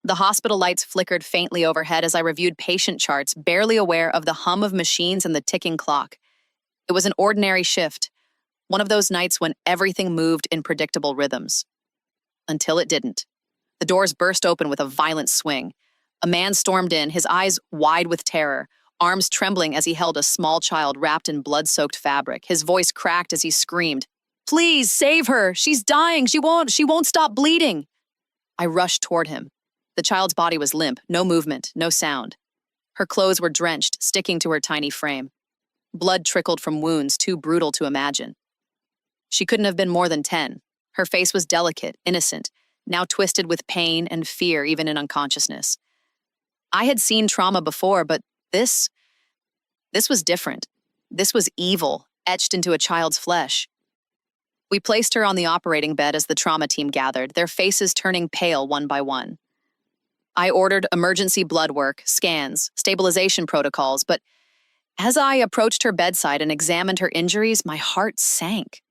The hospital lights flickered faintly overhead as I reviewed patient charts, barely aware of the hum of machines and the ticking clock. It was an ordinary shift, one of those nights when everything moved in predictable rhythms. Until it didn't. The doors burst open with a violent swing. A man stormed in, his eyes wide with terror, arms trembling as he held a small child wrapped in blood-soaked fabric. His voice cracked as he screamed, "Please, save her! She's dying! She won't stop bleeding!" I rushed toward him. The child's body was limp, no movement, no sound. Her clothes were drenched, sticking to her tiny frame. Blood trickled from wounds too brutal to imagine. She couldn't have been more than 10. Her face was delicate, innocent, now twisted with pain and fear even in unconsciousness. I had seen trauma before, but this was different. This was evil, etched into a child's flesh. We placed her on the operating bed as the trauma team gathered, their faces turning pale one by one. I ordered emergency blood work, scans, stabilization protocols, but as I approached her bedside and examined her injuries, my heart sank.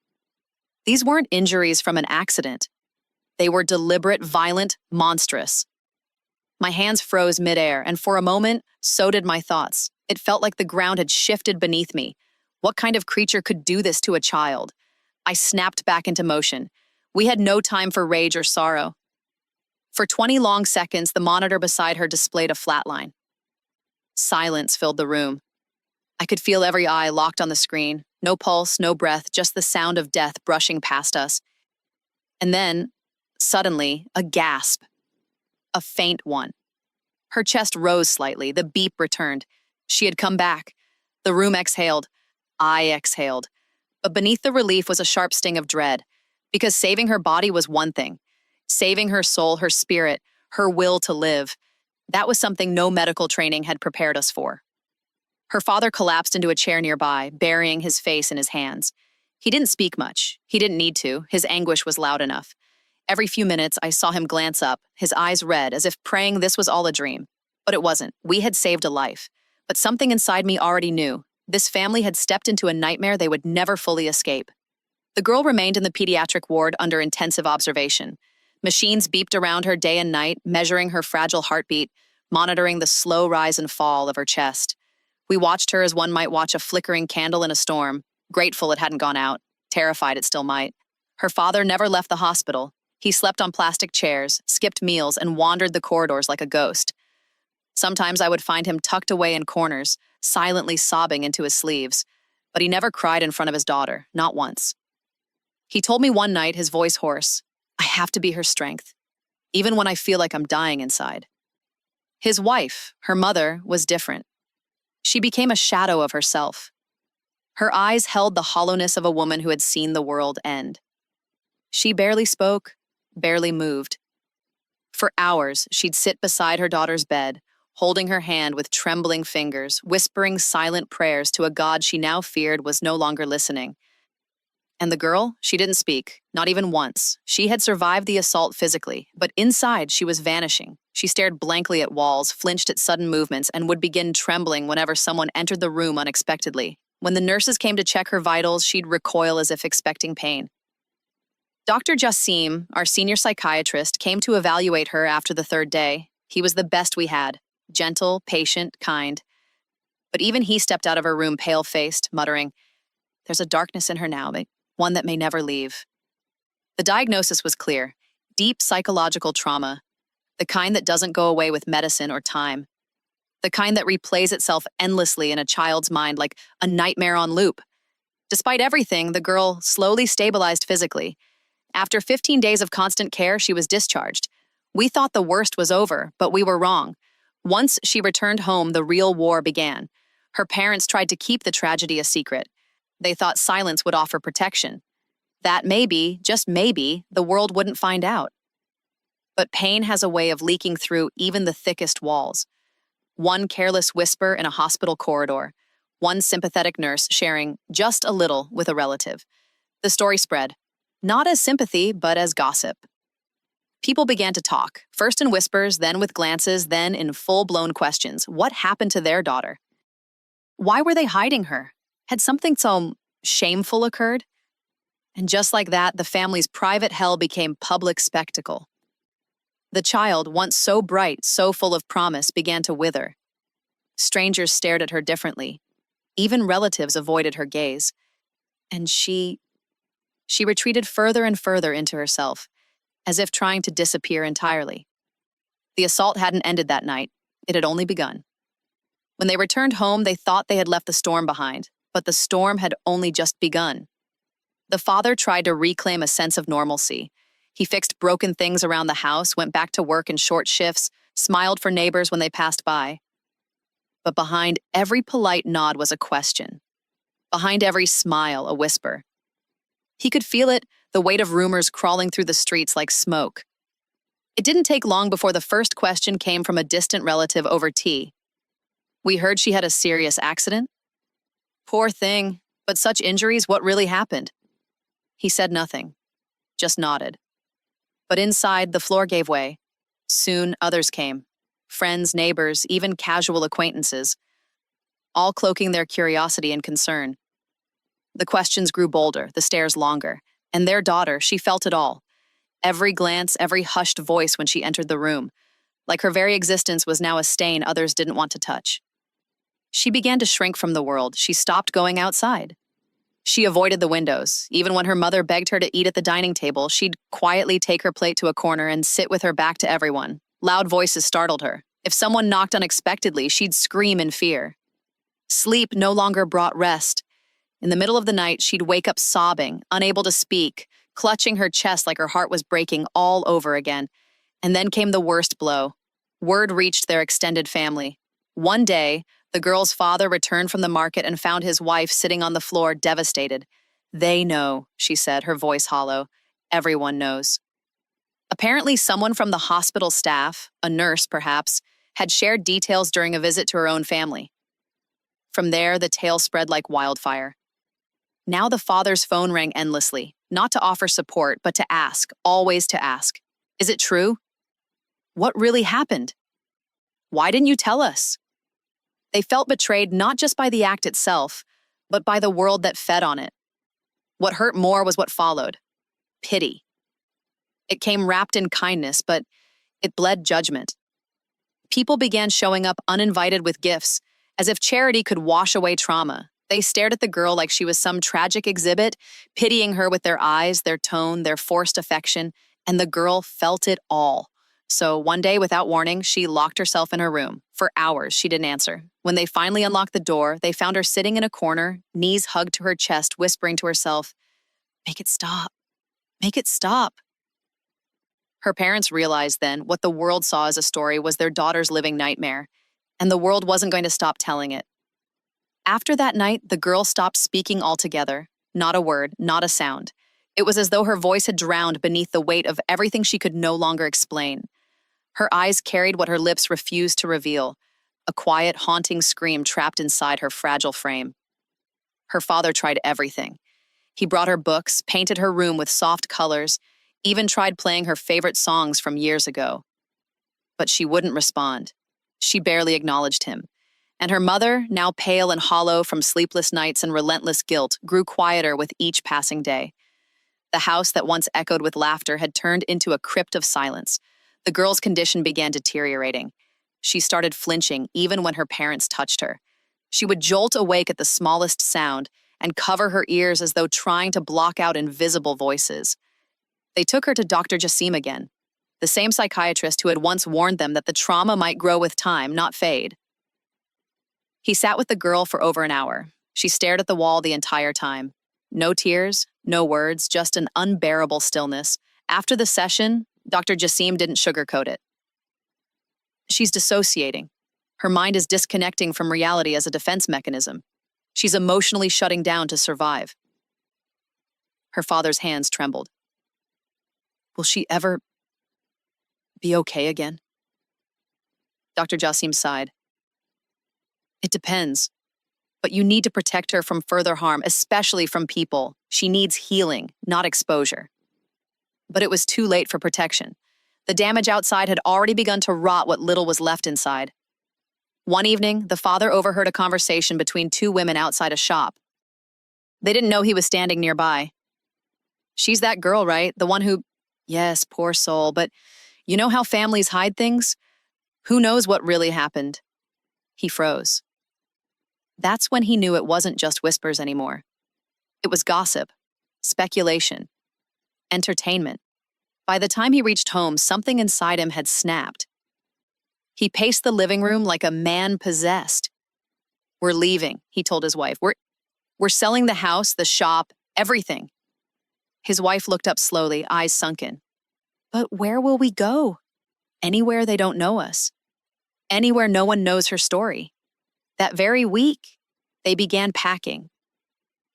These weren't injuries from an accident. They were deliberate, violent, monstrous. My hands froze midair, and for a moment, so did my thoughts. It felt like the ground had shifted beneath me. What kind of creature could do this to a child? I snapped back into motion. We had no time for rage or sorrow. For 20 long seconds, the monitor beside her displayed a flatline. Silence filled the room. I could feel every eye locked on the screen. No pulse, no breath, just the sound of death brushing past us. And then, suddenly, a gasp. A faint one. Her chest rose slightly. The beep returned. She had come back. The room exhaled. I exhaled. But beneath the relief was a sharp sting of dread, because saving her body was one thing. Saving her soul, her spirit, her will to live, that was something no medical training had prepared us for. Her father collapsed into a chair nearby, burying his face in his hands. He didn't speak much. He didn't need to. His anguish was loud enough. Every few minutes, I saw him glance up, his eyes red, as if praying this was all a dream. But it wasn't. We had saved a life. But something inside me already knew. This family had stepped into a nightmare they would never fully escape. The girl remained in the pediatric ward under intensive observation. Machines beeped around her day and night, measuring her fragile heartbeat, monitoring the slow rise and fall of her chest. We watched her as one might watch a flickering candle in a storm, grateful it hadn't gone out, terrified it still might. Her father never left the hospital. He slept on plastic chairs, skipped meals, and wandered the corridors like a ghost. Sometimes I would find him tucked away in corners, silently sobbing into his sleeves, but he never cried in front of his daughter, not once. He told me one night, his voice hoarse, "I have to be her strength, even when I feel like I'm dying inside." His wife, her mother, was different. She became a shadow of herself. Her eyes held the hollowness of a woman who had seen the world end. She barely spoke, barely moved. For hours, she'd sit beside her daughter's bed, holding her hand with trembling fingers, whispering silent prayers to a God she now feared was no longer listening. And the girl, she didn't speak, not even once. She had survived the assault physically, but inside she was vanishing. She stared blankly at walls, flinched at sudden movements, and would begin trembling whenever someone entered the room unexpectedly. When the nurses came to check her vitals, she'd recoil as if expecting pain. Dr. Jassim, our senior psychiatrist, came to evaluate her after the third day. He was the best we had, gentle, patient, kind. But even he stepped out of her room pale-faced, muttering, "There's a darkness in her now, but one that may never leave." The diagnosis was clear: deep psychological trauma, the kind that doesn't go away with medicine or time, the kind that replays itself endlessly in a child's mind like a nightmare on loop. Despite everything, the girl slowly stabilized physically. After 15 days of constant care, she was discharged. We thought the worst was over, but we were wrong. Once she returned home, the real war began. Her parents tried to keep the tragedy a secret. They thought silence would offer protection. That maybe, just maybe, the world wouldn't find out. But pain has a way of leaking through even the thickest walls. One careless whisper in a hospital corridor, one sympathetic nurse sharing just a little with a relative. The story spread, not as sympathy, but as gossip. People began to talk, first in whispers, then with glances, then in full-blown questions. What happened to their daughter? Why were they hiding her? Had something so shameful occurred? And just like that, the family's private hell became public spectacle. The child, once so bright, so full of promise, began to wither. Strangers stared at her differently. Even relatives avoided her gaze. And she retreated further and further into herself, as if trying to disappear entirely. The assault hadn't ended that night. It had only begun. When they returned home, they thought they had left the storm behind, but the storm had only just begun. The father tried to reclaim a sense of normalcy. He fixed broken things around the house, went back to work in short shifts, smiled for neighbors when they passed by. But behind every polite nod was a question. Behind every smile, a whisper. He could feel it, the weight of rumors crawling through the streets like smoke. It didn't take long before the first question came from a distant relative over tea. We heard she had a serious accident. Poor thing, but such injuries, what really happened? He said nothing, just nodded. But inside, the floor gave way. Soon, others came. Friends, neighbors, even casual acquaintances, all cloaking their curiosity and concern. The questions grew bolder, the stares longer, and their daughter, she felt it all. Every glance, every hushed voice when she entered the room, like her very existence was now a stain others didn't want to touch. She began to shrink from the world. She stopped going outside. She avoided the windows. Even when her mother begged her to eat at the dining table, she'd quietly take her plate to a corner and sit with her back to everyone. Loud voices startled her. If someone knocked unexpectedly, she'd scream in fear. Sleep no longer brought rest. In the middle of the night, she'd wake up sobbing, unable to speak, clutching her chest like her heart was breaking all over again. And then came the worst blow. Word reached their extended family. One day, the girl's father returned from the market and found his wife sitting on the floor, devastated. "They know," she said, her voice hollow. "Everyone knows." Apparently, someone from the hospital staff, a nurse perhaps, had shared details during a visit to her own family. From there, the tale spread like wildfire. Now the father's phone rang endlessly, not to offer support, but to ask, always to ask. "Is it true? What really happened? Why didn't you tell us?" They felt betrayed not just by the act itself, but by the world that fed on it. What hurt more was what followed. Pity. It came wrapped in kindness, but it bled judgment. People began showing up uninvited with gifts, as if charity could wash away trauma. They stared at the girl like she was some tragic exhibit, pitying her with their eyes, their tone, their forced affection, and the girl felt it all. So one day, without warning, she locked herself in her room. For hours, she didn't answer. When they finally unlocked the door, they found her sitting in a corner, knees hugged to her chest, whispering to herself, "Make it stop. Make it stop." Her parents realized then what the world saw as a story was their daughter's living nightmare, and the world wasn't going to stop telling it. After that night, the girl stopped speaking altogether. Not a word, not a sound. It was as though her voice had drowned beneath the weight of everything she could no longer explain. Her eyes carried what her lips refused to reveal, a quiet, haunting scream trapped inside her fragile frame. Her father tried everything. He brought her books, painted her room with soft colors, even tried playing her favorite songs from years ago. But she wouldn't respond. She barely acknowledged him. And her mother, now pale and hollow from sleepless nights and relentless guilt, grew quieter with each passing day. The house that once echoed with laughter had turned into a crypt of silence. The girl's condition began deteriorating. She started flinching even when her parents touched her. She would jolt awake at the smallest sound and cover her ears as though trying to block out invisible voices. They took her to Dr. Jassim again, the same psychiatrist who had once warned them that the trauma might grow with time, not fade. He sat with the girl for over an hour. She stared at the wall the entire time. No tears, no words, just an unbearable stillness. After the session, Dr. Jassim didn't sugarcoat it. "She's dissociating. Her mind is disconnecting from reality as a defense mechanism. She's emotionally shutting down to survive." Her father's hands trembled. "Will she ever be okay again?" Dr. Jassim sighed. "It depends. But you need to protect her from further harm, especially from people. She needs healing, not exposure." But it was too late for protection. The damage outside had already begun to rot what little was left inside. One evening, the father overheard a conversation between two women outside a shop. They didn't know he was standing nearby. "She's that girl, right? The one who—" "Yes, poor soul, but You know how families hide things? Who knows what really happened? He froze. That's when he knew it wasn't just whispers anymore. It was gossip, speculation, entertainment. By the time he reached home, something inside him had snapped. He paced the living room like a man possessed. We're leaving, he told his wife. We're selling the house, the shop, everything. His wife looked up slowly, eyes sunken. But where will we go? Anywhere they don't know us. Anywhere no one knows her story. That very week, they began packing.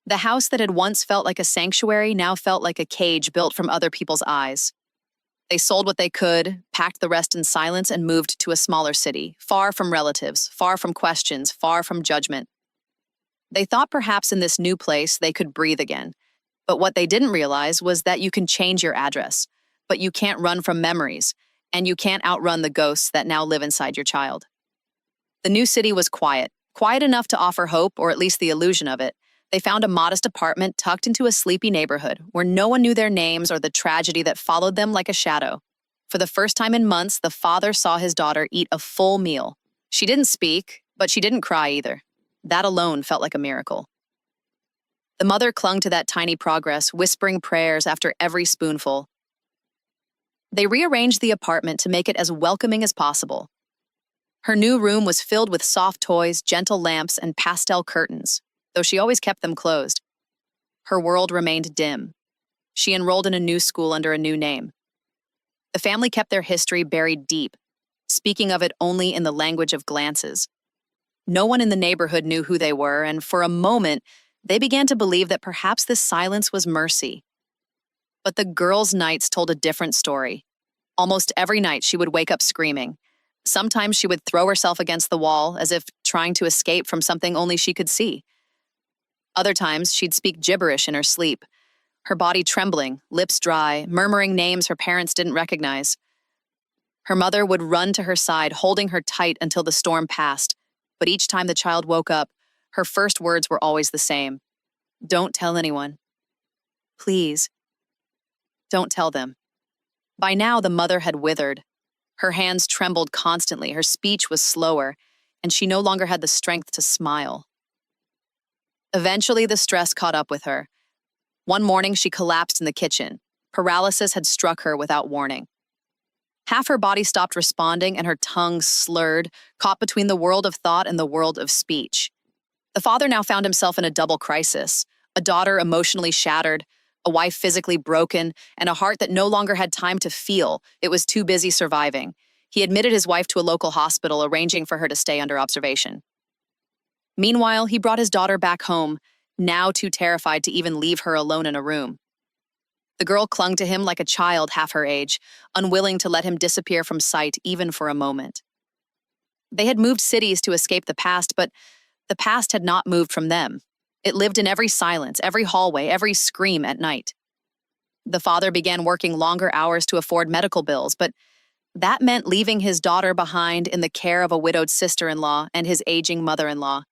The house that had once felt like a sanctuary now felt like a cage built from other people's eyes. They sold what they could, packed the rest in silence, and moved to a smaller city, far from relatives, far from questions, far from judgment. They thought perhaps in this new place they could breathe again. But what they didn't realize was that you can change your address, but you can't run from memories, and you can't outrun the ghosts that now live inside your child. The new city was quiet enough to offer hope, or at least the illusion of it. They found a modest apartment tucked into a sleepy neighborhood where no one knew their names or the tragedy that followed them like a shadow. For the first time in months, the father saw his daughter eat a full meal. She didn't speak, but she didn't cry either. That alone felt like a miracle. The mother clung to that tiny progress, whispering prayers after every spoonful. They rearranged the apartment to make it as welcoming as possible. Her new room was filled with soft toys, gentle lamps, and pastel curtains, though she always kept them closed. Her world remained dim. She enrolled in a new school under a new name. The family kept their history buried deep, speaking of it only in the language of glances. No one in the neighborhood knew who they were, and for a moment, they began to believe that perhaps this silence was mercy. But the girls' nights told a different story. Almost every night she would wake up screaming. Sometimes she would throw herself against the wall as if trying to escape from something only she could see. Other times she'd speak gibberish in her sleep, her body trembling, lips dry, murmuring names her parents didn't recognize. Her mother would run to her side, holding her tight until the storm passed, but each time the child woke up, her first words were always the same. Don't tell anyone. Please. Don't tell them. By now, the mother had withered. Her hands trembled constantly, her speech was slower, and she no longer had the strength to smile. Eventually, the stress caught up with her. One morning, she collapsed in the kitchen. Paralysis had struck her without warning. Half her body stopped responding, and her tongue slurred, caught between the world of thought and the world of speech. The father now found himself in a double crisis, a daughter emotionally shattered, a wife physically broken, and a heart that no longer had time to feel. It was too busy surviving. He admitted his wife to a local hospital, arranging for her to stay under observation. Meanwhile, he brought his daughter back home, now too terrified to even leave her alone in a room. The girl clung to him like a child half her age, unwilling to let him disappear from sight even for a moment. They had moved cities to escape the past, but the past had not moved from them. It lived in every silence, every hallway, every scream at night. The father began working longer hours to afford medical bills, but that meant leaving his daughter behind in the care of a widowed sister-in-law and his aging mother-in-law.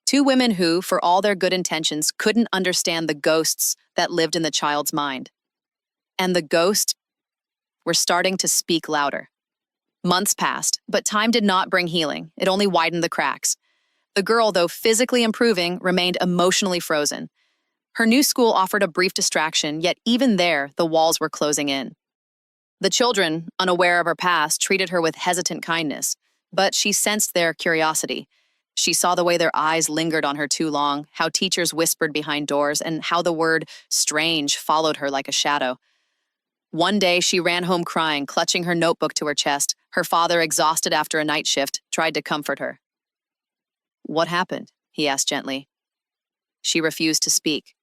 Two women who, for all their good intentions, couldn't understand the ghosts that lived in the child's mind. And the ghosts were starting to speak louder. Months passed, but time did not bring healing. It only widened the cracks. The girl, though physically improving, remained emotionally frozen. Her new school offered a brief distraction, yet even there, the walls were closing in. The children, unaware of her past, treated her with hesitant kindness, but she sensed their curiosity. She saw the way their eyes lingered on her too long, how teachers whispered behind doors, and how the word strange followed her like a shadow. One day, she ran home crying, clutching her notebook to her chest. Her father, exhausted after a night shift, tried to comfort her. "What happened?" he asked gently. She refused to speak.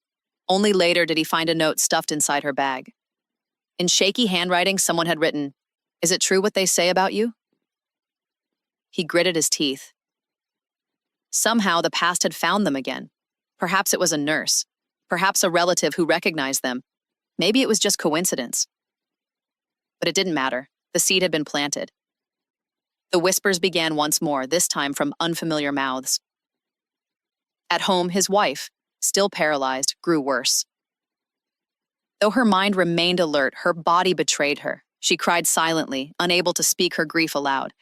Only later did he find a note stuffed inside her bag. In shaky handwriting, someone had written, "Is it true what they say about you?" He gritted his teeth. Somehow the past had found them again. Perhaps it was a nurse. Perhaps a relative who recognized them. Maybe it was just coincidence. But it didn't matter. The seed had been planted. The whispers began once more, this time from unfamiliar mouths. At home, his wife, still paralyzed, grew worse. Though her mind remained alert, her body betrayed her. She cried silently, unable to speak her grief aloud.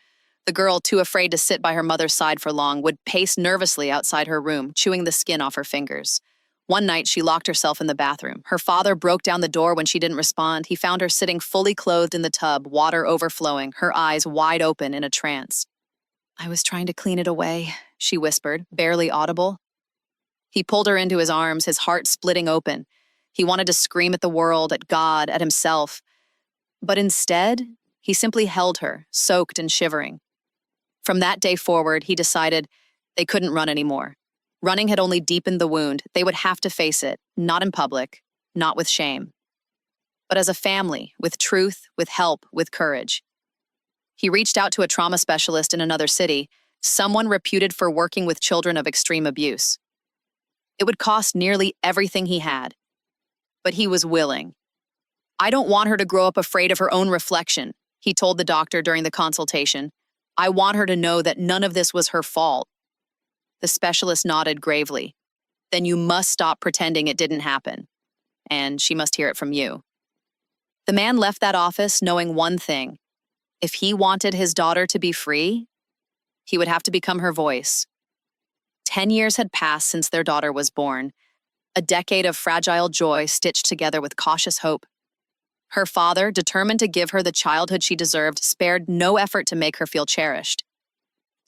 The girl, too afraid to sit by her mother's side for long, would pace nervously outside her room, chewing the skin off her fingers. One night, she locked herself in the bathroom. Her father broke down the door when she didn't respond. He found her sitting fully clothed in the tub, water overflowing, her eyes wide open in a trance. "I was trying to clean it away," she whispered, barely audible. He pulled her into his arms, his heart splitting open. He wanted to scream at the world, at God, at himself. But instead, he simply held her, soaked and shivering. From that day forward, he decided they couldn't run anymore. Running had only deepened the wound. They would have to face it, not in public, not with shame, but as a family, with truth, with help, with courage. He reached out to a trauma specialist in another city, someone reputed for working with children of extreme abuse. It would cost nearly everything he had, but he was willing. "I don't want her to grow up afraid of her own reflection," he told the doctor during the consultation. "I want her to know that none of this was her fault." The specialist nodded gravely. "Then you must stop pretending it didn't happen. And she must hear it from you." The man left that office knowing one thing. If he wanted his daughter to be free, he would have to become her voice. 10 years had passed since their daughter was born, a decade of fragile joy stitched together with cautious hope. Her father, determined to give her the childhood she deserved, spared no effort to make her feel cherished.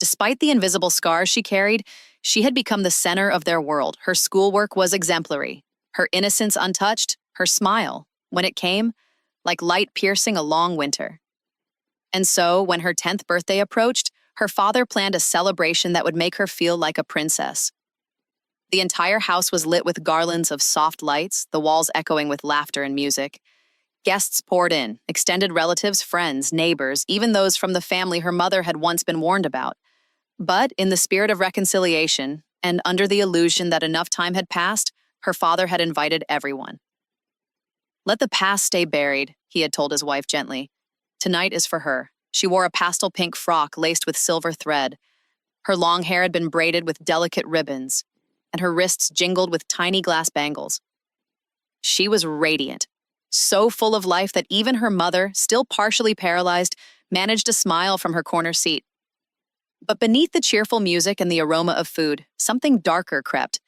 Despite the invisible scars she carried, she had become the center of their world. Her schoolwork was exemplary, her innocence untouched, her smile, when it came, like light piercing a long winter. And so, when her 10th birthday approached, her father planned a celebration that would make her feel like a princess. The entire house was lit with garlands of soft lights, the walls echoing with laughter and music. Guests poured in, extended relatives, friends, neighbors, even those from the family her mother had once been warned about. But in the spirit of reconciliation, and under the illusion that enough time had passed, her father had invited everyone. "Let the past stay buried," he had told his wife gently. "Tonight is for her." She wore a pastel pink frock laced with silver thread. Her long hair had been braided with delicate ribbons, and her wrists jingled with tiny glass bangles. She was radiant, so full of life that even her mother, still partially paralyzed, managed a smile from her corner seat. But beneath the cheerful music and the aroma of food, something darker crept.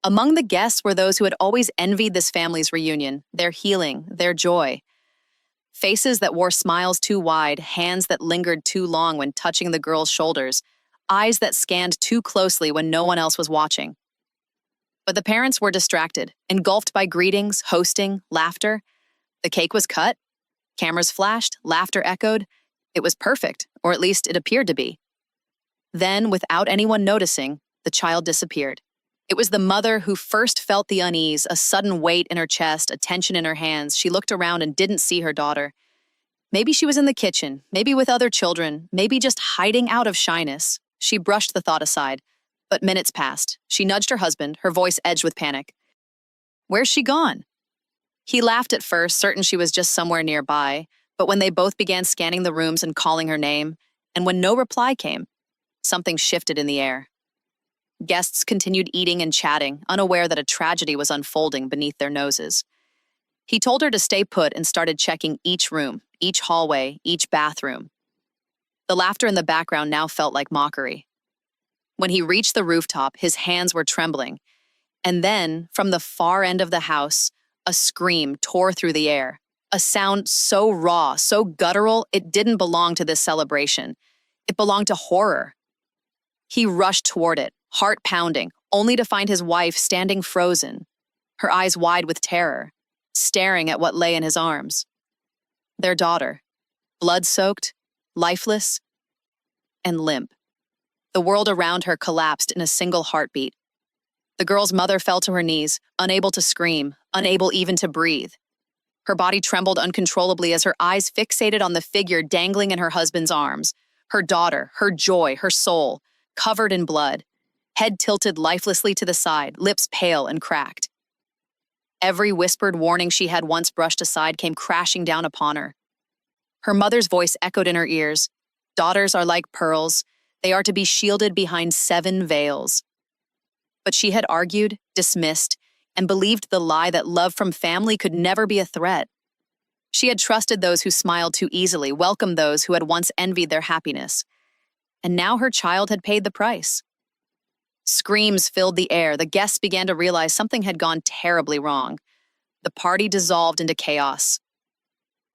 Among the guests were those who had always envied this family's reunion, their healing, their joy. Faces that wore smiles too wide, hands that lingered too long when touching the girl's shoulders, eyes that scanned too closely when no one else was watching. But the parents were distracted, engulfed by greetings, hosting, laughter. The cake was cut, cameras flashed, laughter echoed. It was perfect, or at least it appeared to be. Then, without anyone noticing, the child disappeared. It was the mother who first felt the unease, a sudden weight in her chest, a tension in her hands. She looked around and didn't see her daughter. Maybe she was in the kitchen, maybe with other children, maybe just hiding out of shyness. She brushed the thought aside. But minutes passed. She nudged her husband, her voice edged with panic. "Where's she gone?" He laughed at first, certain she was just somewhere nearby, but when they both began scanning the rooms and calling her name, and when no reply came, something shifted in the air. Guests continued eating and chatting, unaware that a tragedy was unfolding beneath their noses. He told her to stay put and started checking each room, each hallway, each bathroom. The laughter in the background now felt like mockery. When he reached the rooftop, his hands were trembling. And then, from the far end of the house, a scream tore through the air. A sound so raw, so guttural, it didn't belong to this celebration. It belonged to horror. He rushed toward it, heart pounding, only to find his wife standing frozen, her eyes wide with terror, staring at what lay in his arms. Their daughter, blood-soaked, lifeless, and limp. The world around her collapsed in a single heartbeat. The girl's mother fell to her knees, unable to scream, unable even to breathe. Her body trembled uncontrollably as her eyes fixated on the figure dangling in her husband's arms. Her daughter, her joy, her soul, covered in blood, head tilted lifelessly to the side, lips pale and cracked. Every whispered warning she had once brushed aside came crashing down upon her. Her mother's voice echoed in her ears. Daughters are like pearls. They are to be shielded behind 7 veils. But she had argued, dismissed, and believed the lie that love from family could never be a threat. She had trusted those who smiled too easily, welcomed those who had once envied their happiness. And now her child had paid the price. Screams filled the air. The guests began to realize something had gone terribly wrong. The party dissolved into chaos.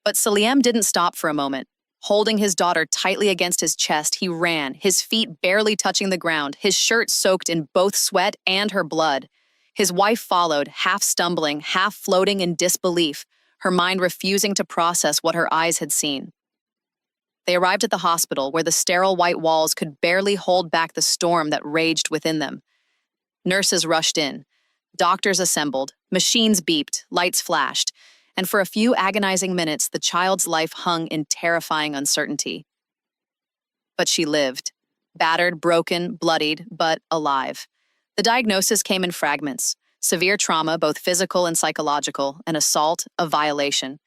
But Saliem didn't stop for a moment. Holding his daughter tightly against his chest, he ran, his feet barely touching the ground, his shirt soaked in both sweat and her blood. His wife followed, half stumbling, half floating in disbelief, her mind refusing to process what her eyes had seen. They arrived at the hospital, where the sterile white walls could barely hold back the storm that raged within them. Nurses rushed in. Doctors assembled. Machines beeped. Lights flashed. And for a few agonizing minutes, the child's life hung in terrifying uncertainty. But she lived. Battered, broken, bloodied, but alive. The diagnosis came in fragments. Severe trauma, both physical and psychological, an assault, a violation.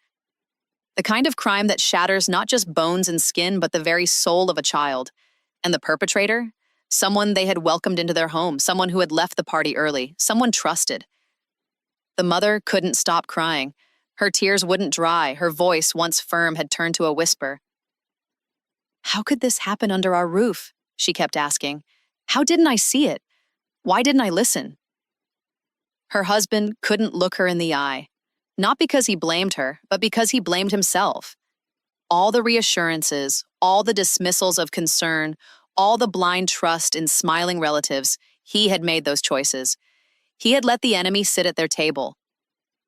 The kind of crime that shatters not just bones and skin, but the very soul of a child. And the perpetrator? Someone they had welcomed into their home, someone who had left the party early, someone trusted. The mother couldn't stop crying. Her tears wouldn't dry. Her voice, once firm, had turned to a whisper. "How could this happen under our roof?" she kept asking. "How didn't I see it? Why didn't I listen?" Her husband couldn't look her in the eye. Not because he blamed her, but because he blamed himself. All the reassurances, all the dismissals of concern, all the blind trust in smiling relatives, he had made those choices. He had let the enemy sit at their table.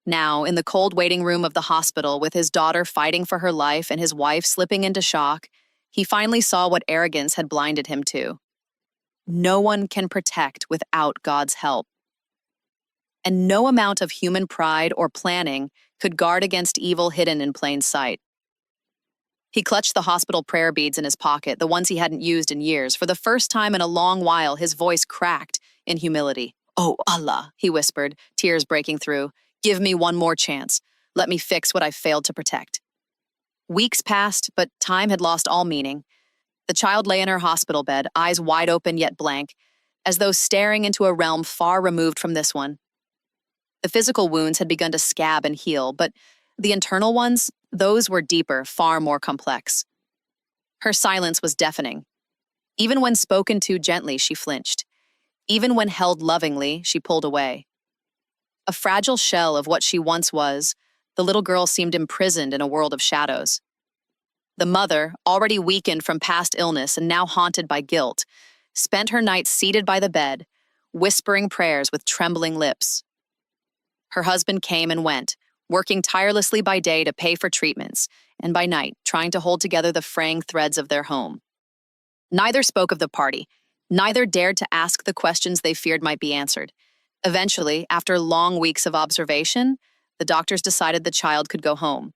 Now, in the cold waiting room of the hospital, with his daughter fighting for her life and his wife slipping into shock, he finally saw what arrogance had blinded him to. No one can protect without God's help. And no amount of human pride or planning could guard against evil hidden in plain sight. He clutched the hospital prayer beads in his pocket, the ones he hadn't used in years. For the first time in a long while, his voice cracked in humility. "Oh, Allah," he whispered, tears breaking through. "Give me one more chance. Let me fix what I've failed to protect." Weeks passed, but time had lost all meaning. The child lay in her hospital bed, eyes wide open yet blank, as though staring into a realm far removed from this one. The physical wounds had begun to scab and heal, but the internal ones, those were deeper, far more complex. Her silence was deafening. Even when spoken to gently, she flinched. Even when held lovingly, she pulled away. A fragile shell of what she once was, the little girl seemed imprisoned in a world of shadows. The mother, already weakened from past illness and now haunted by guilt, spent her nights seated by the bed, whispering prayers with trembling lips. Her husband came and went, working tirelessly by day to pay for treatments, and by night, trying to hold together the fraying threads of their home. Neither spoke of the party. Neither dared to ask the questions they feared might be answered. Eventually, after long weeks of observation, the doctors decided the child could go home.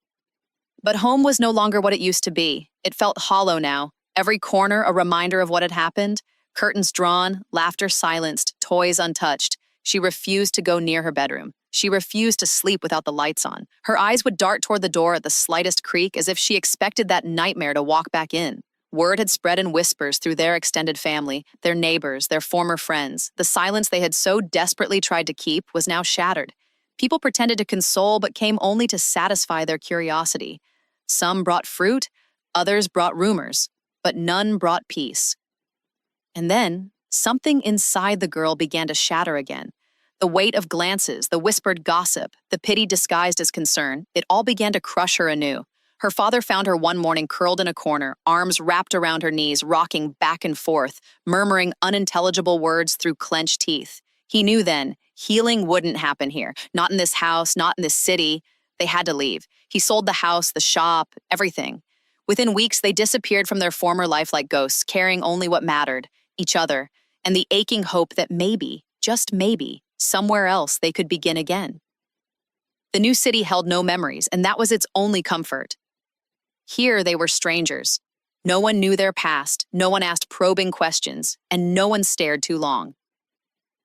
But home was no longer what it used to be. It felt hollow now, every corner a reminder of what had happened, curtains drawn, laughter silenced, toys untouched. She refused to go near her bedroom. She refused to sleep without the lights on. Her eyes would dart toward the door at the slightest creak, as if she expected that nightmare to walk back in. Word had spread in whispers through their extended family, their neighbors, their former friends. The silence they had so desperately tried to keep was now shattered. People pretended to console, but came only to satisfy their curiosity. Some brought fruit, others brought rumors, but none brought peace. And then, something inside the girl began to shatter again. The weight of glances, the whispered gossip, the pity disguised as concern, it all began to crush her anew. Her father found her one morning curled in a corner, arms wrapped around her knees, rocking back and forth, murmuring unintelligible words through clenched teeth. He knew then, healing wouldn't happen here. Not in this house, not in this city. They had to leave. He sold the house, the shop, everything. Within weeks, they disappeared from their former life like ghosts, carrying only what mattered, each other, and the aching hope that maybe, just maybe, somewhere else they could begin again. The new city held no memories, and that was its only comfort. Here they were strangers. No one knew their past, no one asked probing questions, and no one stared too long.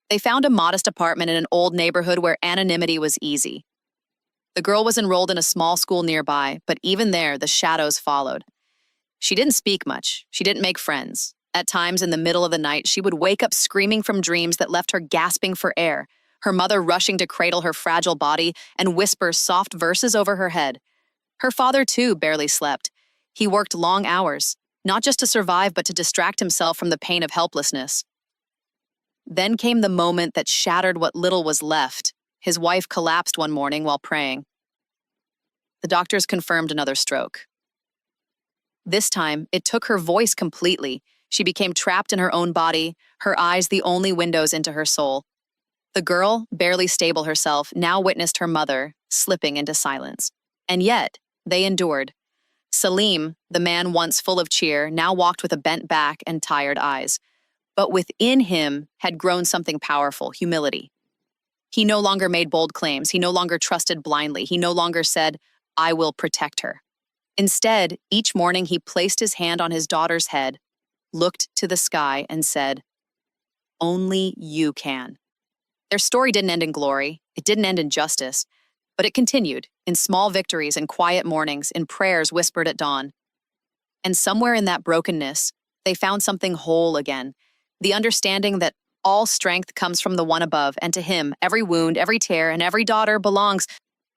They found a modest apartment in an old neighborhood where anonymity was easy. The girl was enrolled in a small school nearby, but even there, the shadows followed. She didn't speak much. She didn't make friends. At times, in the middle of the night, she would wake up screaming from dreams that left her gasping for air, her mother rushing to cradle her fragile body and whisper soft verses over her head. Her father, too, barely slept. He worked long hours, not just to survive, but to distract himself from the pain of helplessness. Then came the moment that shattered what little was left. His wife collapsed one morning while praying. The doctors confirmed another stroke. This time, it took her voice completely. She became trapped in her own body, her eyes the only windows into her soul. The girl, barely stable herself, now witnessed her mother slipping into silence. And yet, they endured. Salim, the man once full of cheer, now walked with a bent back and tired eyes. But within him had grown something powerful, humility. He no longer made bold claims. He no longer trusted blindly. He no longer said, "I will protect her." Instead, each morning he placed his hand on his daughter's head, looked to the sky, and said, "Only you can." Their story didn't end in glory. It didn't end in justice. But it continued, in small victories and quiet mornings, in prayers whispered at dawn. And somewhere in that brokenness, they found something whole again, the understanding that all strength comes from the one above, and to him, every wound, every tear, and every daughter belongs